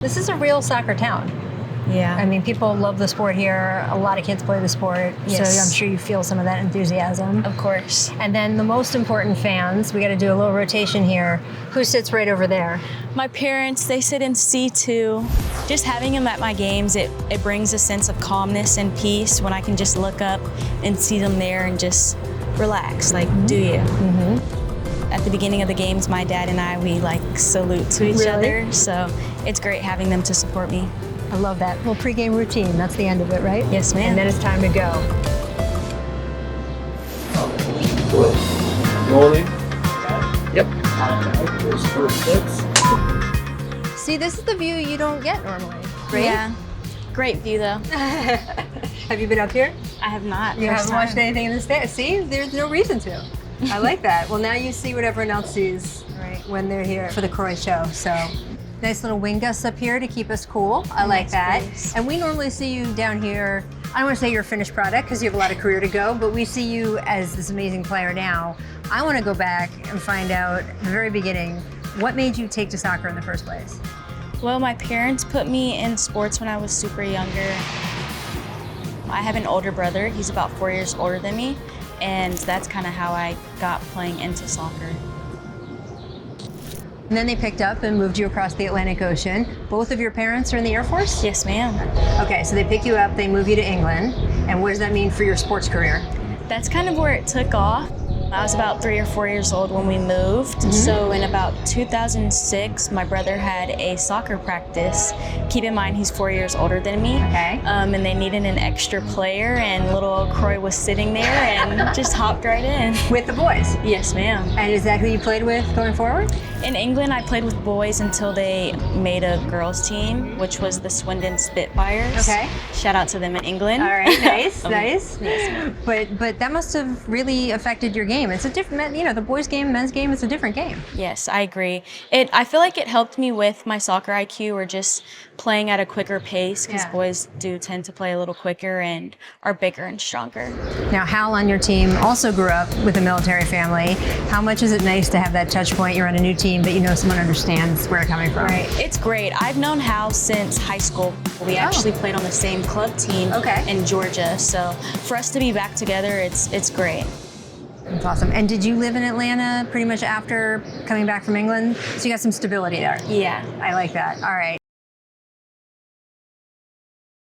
This is a real soccer town. Yeah. I mean, people love the sport here. A lot of kids play the sport. Yes. So I'm sure you feel some of that enthusiasm. Of course. And then the most important fans, we got to do a little rotation here. Who sits right over there? My parents, they sit in C2. Just having them at my games, it brings a sense of calmness and peace when I can just look up and see them there and just relax, like, do you? Mm-hmm. At the beginning of the games, my dad and I, we like salute to each other. So it's great having them to support me. I love that. Well, pregame routine, that's the end of it, right? Yes, ma'am. And then it's time to go. Rolling. Yep. See, this is the view you don't get normally, right? Yeah. Great view, though. Have you been up here? I have not. You First haven't time. watched anything in the States? See, there's no reason to. I like that. Well, now you see what everyone else sees, right, when they're here for the Croix show. So, nice little wing gusts up here to keep us cool. I like that. Nice. And we normally see you down here. I don't want to say you're a finished product because you have a lot of career to go, but we see you as this amazing player now. I want to go back and find out at the very beginning, what made you take to soccer in the first place? Well, my parents put me in sports when I was super younger. I have an older brother. He's about 4 years older than me, and that's kind of how I got playing into soccer. And then they picked up and moved you across the Atlantic Ocean. Both of your parents are in the Air Force? Yes, ma'am. Okay, so they pick you up, they move you to England. And what does that mean for your sports career? That's kind of where it took off. I was about 3 or 4 years old when we moved. So in about 2006, my brother had a soccer practice. Keep in mind, he's 4 years older than me. Okay. And they needed an extra player, and little old Croix was sitting there and just hopped right in. With the boys? Yes, ma'am. And is that who you played with going forward? In England, I played with boys until they made a girls team, which was the Swindon Spitfires. Okay. Shout out to them in England. All right, nice, nice. Yes. But that must have really affected your game. It's a different, you know, the boys' game, men's game, it's a different game. Yes, I agree. I feel like it helped me with my soccer IQ, or just playing at a quicker pace, because Yeah. boys do tend to play a little quicker and are bigger and stronger. Now, Hal on your team also grew up with a military family. How much is it nice to have that touch point? You're on a new team, but you know someone understands where you're coming from. Right. It's great. I've known Hal since high school. We actually played on the same club team in Georgia. So for us to be back together, it's great. That's awesome. And did you live in Atlanta pretty much after coming back from England? So you got some stability there. Yeah. I like that. All right.